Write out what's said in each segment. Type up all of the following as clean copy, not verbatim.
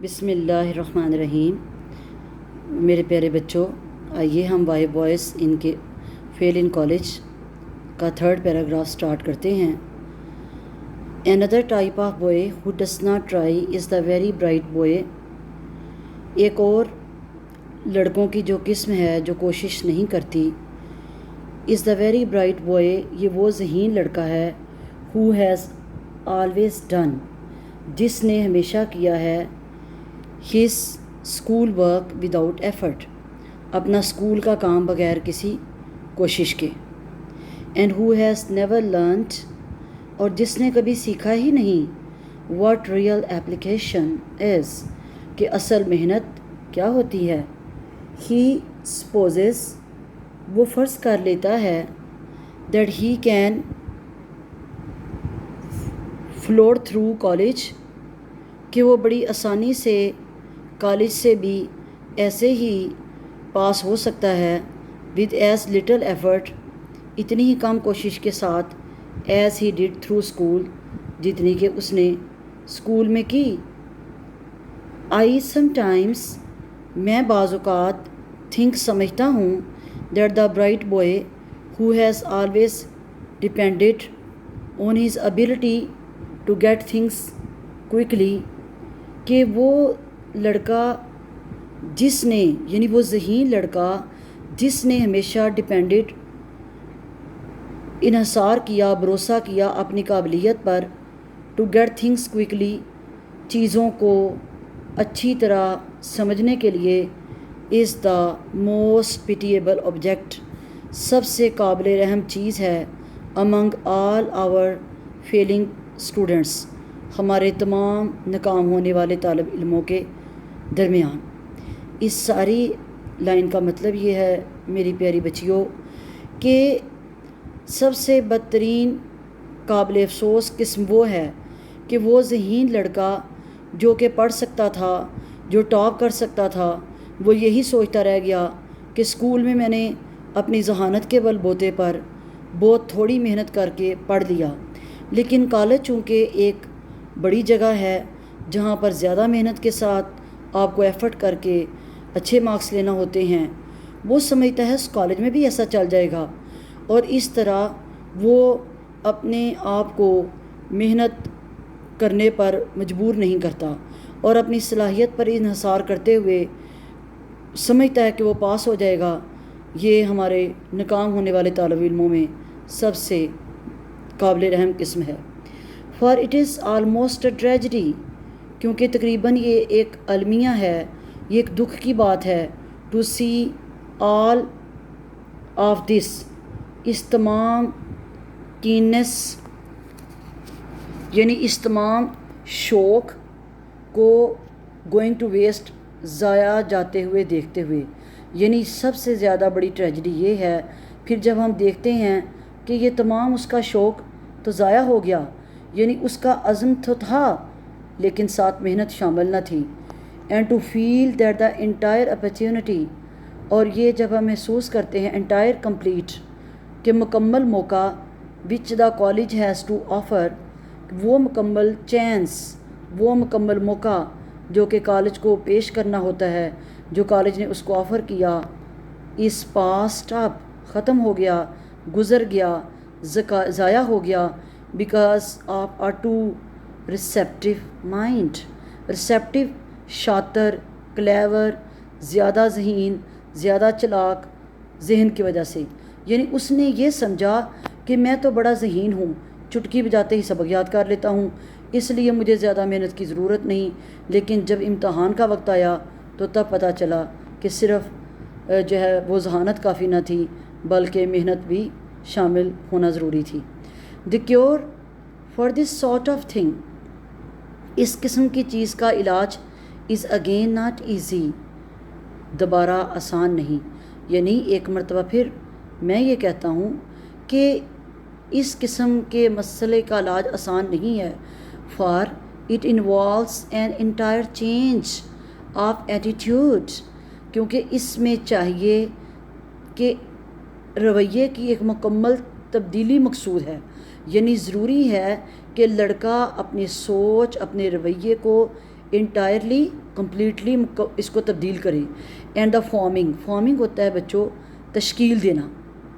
بسم اللہ الرحمن الرحیم۔ میرے پیارے بچوں، آئیے ہم وائی بوائز ان کے فیل ان کالج کا تھرڈ پیراگراف سٹارٹ کرتے ہیں۔ Another type of boy who does not try is the very bright boy۔ ایک اور لڑکوں کی جو قسم ہے جو کوشش نہیں کرتی، is the very bright boy، یہ وہ ذہین لڑکا ہے who has always done، جس نے ہمیشہ کیا ہے his school work without effort، اپنا اسکول کا کام بغیر کسی کوشش کے، and who has never learnt، اور جس نے کبھی سیکھا ہی نہیں what real application is، کہ اصل محنت کیا ہوتی ہے۔ he supposes، وہ فرض کر لیتا ہے that he can float through college، کہ وہ بڑی آسانی سے کالج سے بھی ایسے ہی پاس ہو سکتا ہے with as little effort، اتنی ہی کم کوشش کے ساتھ as he did through school، جتنی کہ اس نے اسکول میں کی۔ I sometimes، میں بعض اوقات think، سمجھتا ہوں that the bright boy who has always depended on his ability to get things quickly، کہ وہ لڑکا جس نے، یعنی وہ ذہین لڑکا جس نے ہمیشہ ڈپینڈڈ، انحصار کیا، بھروسہ کیا اپنی قابلیت پر ٹو گیٹ تھنگس کوئکلی، چیزوں کو اچھی طرح سمجھنے کے لیے، از دا موسٹ پیٹیبل آبجیکٹ، سب سے قابل رحم چیز ہے امنگ آل آور فیلنگ اسٹوڈنٹس، ہمارے تمام ناکام ہونے والے طالب علموں کے درمیان۔ اس ساری لائن کا مطلب یہ ہے میری پیاری بچیوں کہ سب سے بدترین قابل افسوس قسم وہ ہے کہ وہ ذہین لڑکا جو کہ پڑھ سکتا تھا، جو ٹاپ کر سکتا تھا، وہ یہی سوچتا رہ گیا کہ اسکول میں میں نے اپنی ذہانت کے بل بوتے پر بہت تھوڑی محنت کر کے پڑھ لیا، لیکن کالج چونکہ ایک بڑی جگہ ہے جہاں پر زیادہ محنت کے ساتھ آپ کو ایفرٹ کر کے اچھے مارکس لینا ہوتے ہیں، وہ سمجھتا ہے اس کالج میں بھی ایسا چل جائے گا، اور اس طرح وہ اپنے آپ کو محنت کرنے پر مجبور نہیں کرتا اور اپنی صلاحیت پر انحصار کرتے ہوئے سمجھتا ہے کہ وہ پاس ہو جائے گا۔ یہ ہمارے ناکام ہونے والے طالب علموں میں سب سے قابل رحم قسم ہے۔ For it is almost a tragedy, کیونکہ تقریباً یہ ایک المیہ ہے، یہ ایک دکھ کی بات ہے، to C all of this, اس تمام کینس، یعنی اس تمام شوق کو گوئنگ ٹو ویسٹ، ضائع جاتے ہوئے دیکھتے ہوئے، یعنی سب سے زیادہ بڑی ٹریجڈی یہ ہے پھر جب ہم دیکھتے ہیں کہ یہ تمام اس کا شوق تو ضائع ہو گیا، یعنی اس کا عزم تو تھا لیکن ساتھ محنت شامل نہ تھی، and to feel that the entire opportunity, اور یہ جب ہم محسوس کرتے ہیں انٹائر کمپلیٹ، کہ مکمل موقع which the college has to offer, وہ مکمل چانس، وہ مکمل موقع جو کہ کالج کو پیش کرنا ہوتا ہے، جو کالج نے اس کو آفر کیا، اس پاسٹ اپ، ختم ہو گیا، گزر گیا، ضائع ہو گیا، because of a too receptive mind, receptive, شاطر، کلیور، زیادہ ذہین، زیادہ چلاک ذہن کی وجہ سے، یعنی اس نے یہ سمجھا کہ میں تو بڑا ذہین ہوں، چٹکی بجاتے ہی سبق یاد کر لیتا ہوں، اس لیے مجھے زیادہ محنت کی ضرورت نہیں، لیکن جب امتحان کا وقت آیا تو تب پتہ چلا کہ صرف جو ہے وہ ذہانت کافی نہ تھی بلکہ محنت بھی شامل ہونا ضروری تھی۔ The cure for this sort of thing, اس قسم کی چیز کا علاج از اگین ناٹ ایزی، دوبارہ آسان نہیں، یعنی ایک مرتبہ پھر میں یہ کہتا ہوں کہ اس قسم کے مسئلے کا علاج آسان نہیں ہے، for it involves an entire change of attitude, کیونکہ اس میں چاہیے کہ رویے کی ایک مکمل تبدیلی مقصود ہے، یعنی ضروری ہے کہ لڑکا اپنی سوچ، اپنے رویے کو انٹائرلی کمپلیٹلی اس کو تبدیل کریں. اینڈ دا فارمنگ ہوتا ہے بچوں تشکیل دینا،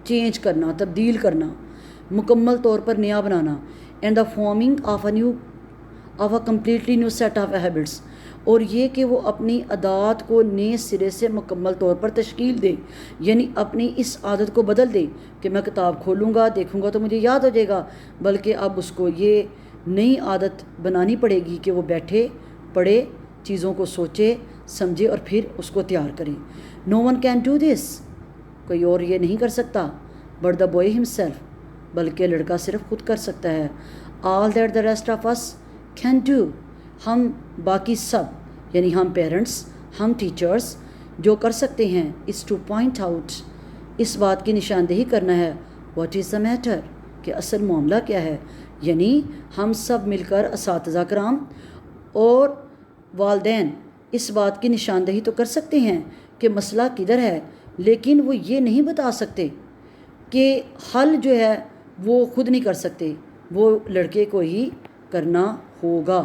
چینج کرنا، تبدیل کرنا، مکمل طور پر نیا بنانا. And the forming of a completely new set of habits, اور یہ کہ وہ اپنی عادات کو نئے سرے سے مکمل طور پر تشکیل دے، یعنی اپنی اس عادت کو بدل دے کہ میں کتاب کھولوں گا دیکھوں گا تو مجھے یاد ہو جائے گا، بلکہ اب اس کو یہ نئی عادت بنانی پڑے گی کہ وہ بیٹھے پڑھے، چیزوں کو سوچے سمجھے اور پھر اس کو تیار کرے. نو ون کین ڈو دس، کوئی اور یہ نہیں کر سکتا، بٹ دا بوائے ہمسیلف، بلکہ لڑکا صرف خود کر سکتا ہے. All that the rest of us can do, ہم باقی سب یعنی ہم پیرنٹس، ہم ٹیچرز جو کر سکتے ہیں از ٹو پوائنٹ آؤٹ، اس بات کی نشاندہی کرنا ہے واٹ از دا میٹر، کہ اصل معاملہ کیا ہے. یعنی ہم سب مل کر اساتذہ کرام اور والدین اس بات کی نشاندہی تو کر سکتے ہیں کہ مسئلہ کدھر ہے، لیکن وہ یہ نہیں بتا سکتے کہ حل جو ہے وہ خود نہیں کر سکتے، وہ لڑکے کو ہی کرنا ہوگا.